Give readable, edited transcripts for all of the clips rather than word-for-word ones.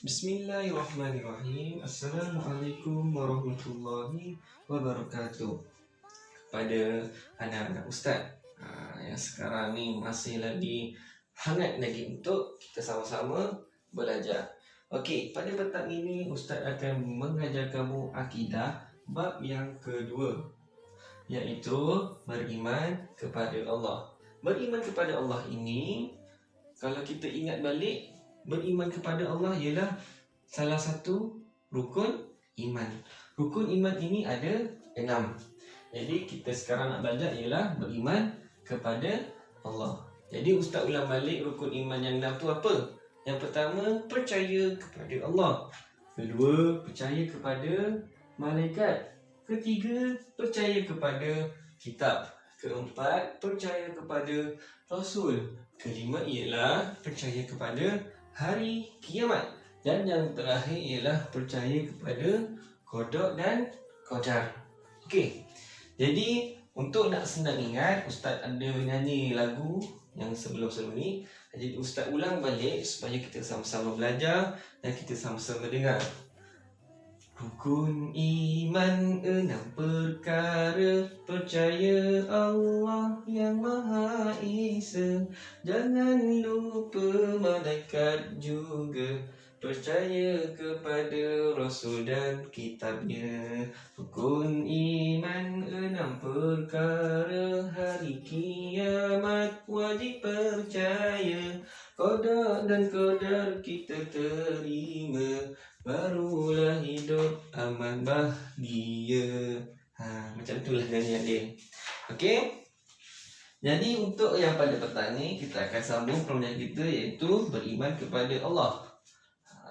Bismillahirrahmanirrahim. Assalamualaikum warahmatullahi wabarakatuh. Pada anak-anak ustaz yang sekarang ni masih lagi hangat lagi untuk kita sama-sama belajar. Okey, pada petang ini ustaz akan mengajar kamu akidah bab yang kedua, iaitu beriman kepada Allah. Beriman kepada Allah ini, kalau kita ingat balik, beriman kepada Allah ialah salah satu rukun iman. Rukun iman ini ada 6. Jadi kita sekarang nak belajar ialah beriman kepada Allah. Jadi ustaz ulang balik rukun iman yang 6 tu apa? Yang pertama, percaya kepada Allah. Kedua, percaya kepada malaikat. Ketiga, percaya kepada kitab. Keempat, percaya kepada Rasul. Kelima ialah percaya kepada hari kiamat. Dan yang terakhir ialah percaya kepada qada dan qadar. Okey. Jadi untuk nak senang ingat, ustaz ada nyanyi lagu yang sebelum-sebelum ni. Jadi ustaz ulang balik supaya kita sama-sama belajar dan kita sama-sama dengar. Rukun iman 6 perkara. Percaya Allah yang Maha Esa, jangan lupa malaikat juga. Percaya kepada Rasul dan kitabnya. Rukun iman 6 perkara. Hari kiamat wajib percaya. Qada dan qadar kita terima, barulah hidup aman bahagia. Macam itulah nyanyian dia. Okey. Jadi untuk yang pada petang ni, kita akan sambung pembelajaran kita, iaitu beriman kepada Allah.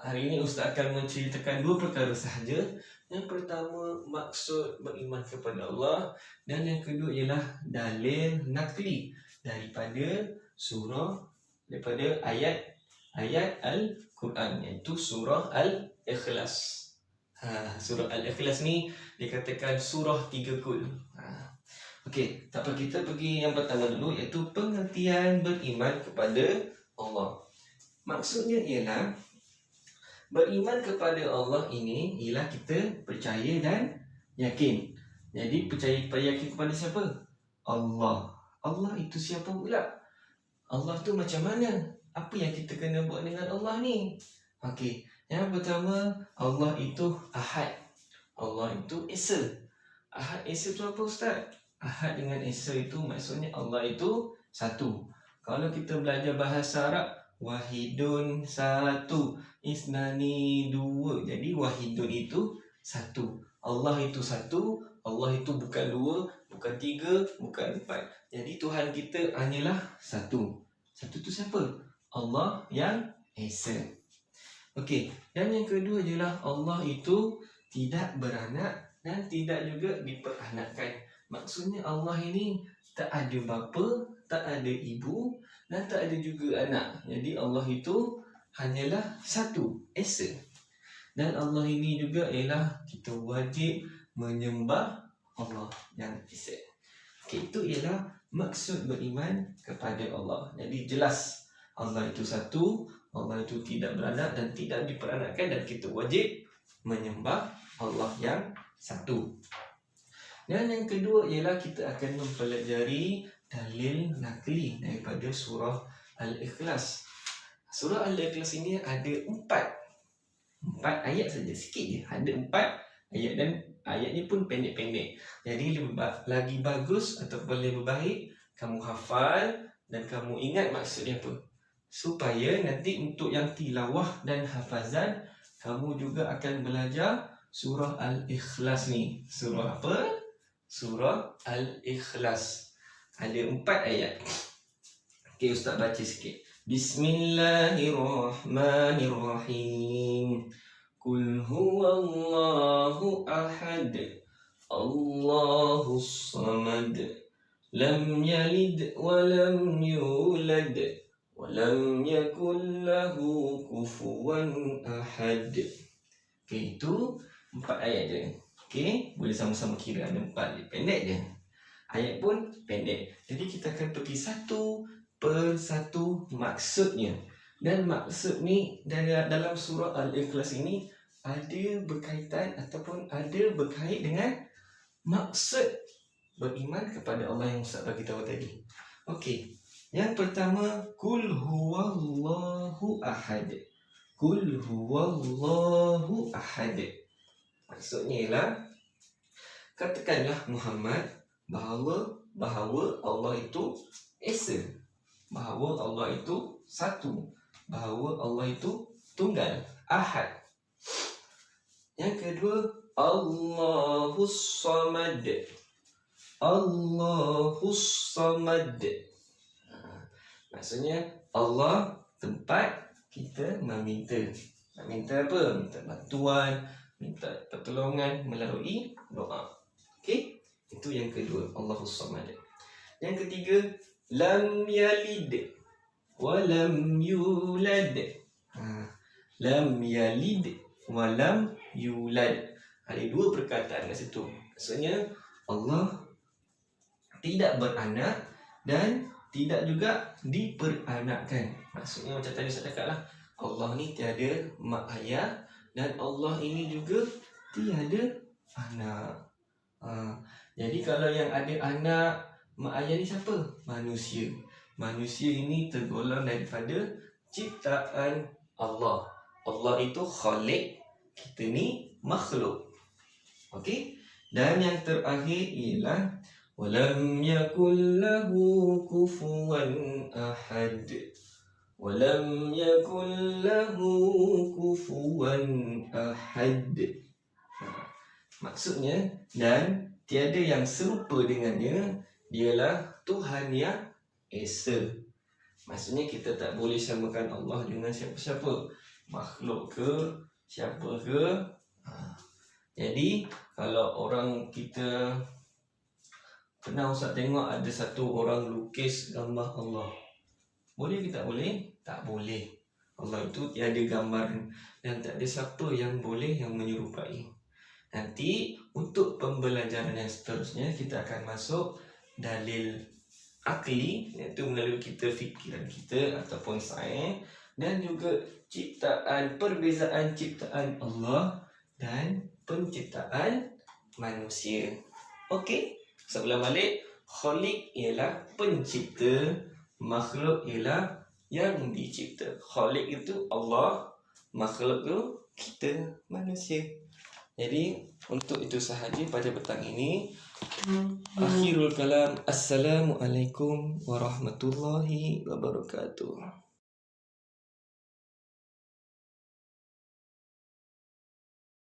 Hari ini ustaz akan menceritakan 2 perkara sahaja. Yang pertama, maksud beriman kepada Allah, dan yang kedua ialah dalil nakli daripada ayat Al-Quran, iaitu surah Al-Ikhlas. Surah Al-Ikhlas ni dikatakan surah 3 kul. Okey, tak apa, kita pergi yang pertama dulu, iaitu pengertian beriman kepada Allah. Maksudnya ialah beriman kepada Allah ini ialah kita percaya dan yakin. Jadi percaya yakin kepada siapa? Allah. Allah itu siapa pula? Allah tu macam mana? Apa yang kita kena buat dengan Allah ni? Okey, yang pertama, Allah itu Ahad. Allah itu Esa. Ahad Esa tu apa ustaz? Ahad dengan Esa itu maksudnya Allah itu satu. Kalau kita belajar bahasa Arab, wahidun satu, isnani dua. Jadi wahidun itu satu. Allah itu satu. Allah itu bukan dua, bukan tiga, bukan empat. Jadi Tuhan kita hanyalah satu. Satu tu siapa? Allah yang Esa. Okey, dan yang kedua ialah Allah itu tidak beranak dan tidak juga diperanakkan. Maksudnya Allah ini tak ada bapa, tak ada ibu dan tak ada juga anak. Jadi Allah itu hanyalah satu, Esa. Dan Allah ini juga ialah kita wajib menyembah Allah yang Esa. Okey, itu ialah maksud beriman kepada Allah. Jadi jelas Allah itu satu, Allah itu tidak beranak dan tidak diperanakkan, dan kita wajib menyembah Allah yang satu. Dan yang kedua ialah kita akan mempelajari dalil nakli daripada surah Al-Ikhlas. Surah Al-Ikhlas ini ada 4 ayat saja, sikit je. Ada 4 ayat dan ayat ni pun pendek-pendek. Jadi lagi bagus ataupun lebih baik kamu hafal dan kamu ingat maksudnya apa, supaya nanti untuk yang tilawah dan hafazan, kamu juga akan belajar surah Al-Ikhlas ni. Surah apa? Surah Al-Ikhlas. Ada 4 ayat. Okey, ustaz baca sikit. Bismillahirrahmanirrahim. Qul huwallahu ahad, Allahus samad, lam yalid wa lam yulad, wa lam yakul lahu kufuwan ahad. Okey, itu 4 ayat je. Okey, boleh sama-sama kira, ada 4 je, pendek je. Ayat pun pendek. Jadi kita akan pergi satu per satu maksudnya. Dan maksud ni dalam surah Al-Ikhlas ini ada berkaitan ataupun ada berkait dengan maksud beriman kepada Allah yang Ustaz bagi tahu tadi. Okey. Yang pertama, Qul huwallahu ahad. Qul huwallahu ahad. Maksudnya ialah katakanlah Muhammad bahawa Allah itu esa. Bahawa Allah itu satu. Bahawa Allah itu tunggal, ahad. Yang kedua, Allahus samad. Allahus samad. Maksudnya Allah tempat kita meminta. Nak minta apa? Minta bantuan, minta pertolongan melalui doa. Okey? Itu yang kedua, Allahus samad. Yang ketiga, lam yalid wa lam yulad. Lam yalid wa lam yulad. Ada dua perkataan kat situ. Maksudnya Allah tidak beranak dan tidak juga diperanakkan. Maksudnya macam tadi saya cakap lah, Allah ni tiada mak ayah dan Allah ini juga tiada anak. Jadi kalau yang ada anak, mak ayah ni siapa? Manusia. Manusia ini tergolong daripada ciptaan Allah. Allah itu khalik, kita ni makhluk. Okey? Dan yang terakhir ialah walam yakul lahu kufuwan ahad. Walam yakul lahu kufuwan ahad. Maksudnya, dan tiada yang serupa dengannya, dialah Tuhan yang esa. Maksudnya kita tak boleh samakan Allah dengan siapa-siapa, makhluk ke, siapa ke. Jadi kalau orang kita pernah Ustaz tengok ada satu orang lukis gambar Allah, boleh ke tak boleh? Tak boleh. Allah itu tiada gambaran dan tak ada siapa yang boleh yang menyerupai. Nanti untuk pembelajaran yang seterusnya kita akan masuk dalil akli, iaitu melalui kita fikiran kita ataupun sains, dan juga ciptaan, perbezaan ciptaan Allah dan penciptaan manusia. Okey, sebelum balik, Khalik ialah pencipta, makhluk ialah yang dicipta. Khalik itu Allah, makhluk itu kita manusia. Jadi untuk itu sahaja pada petang ini. Akhirul kalam. Assalamualaikum warahmatullahi wabarakatuh.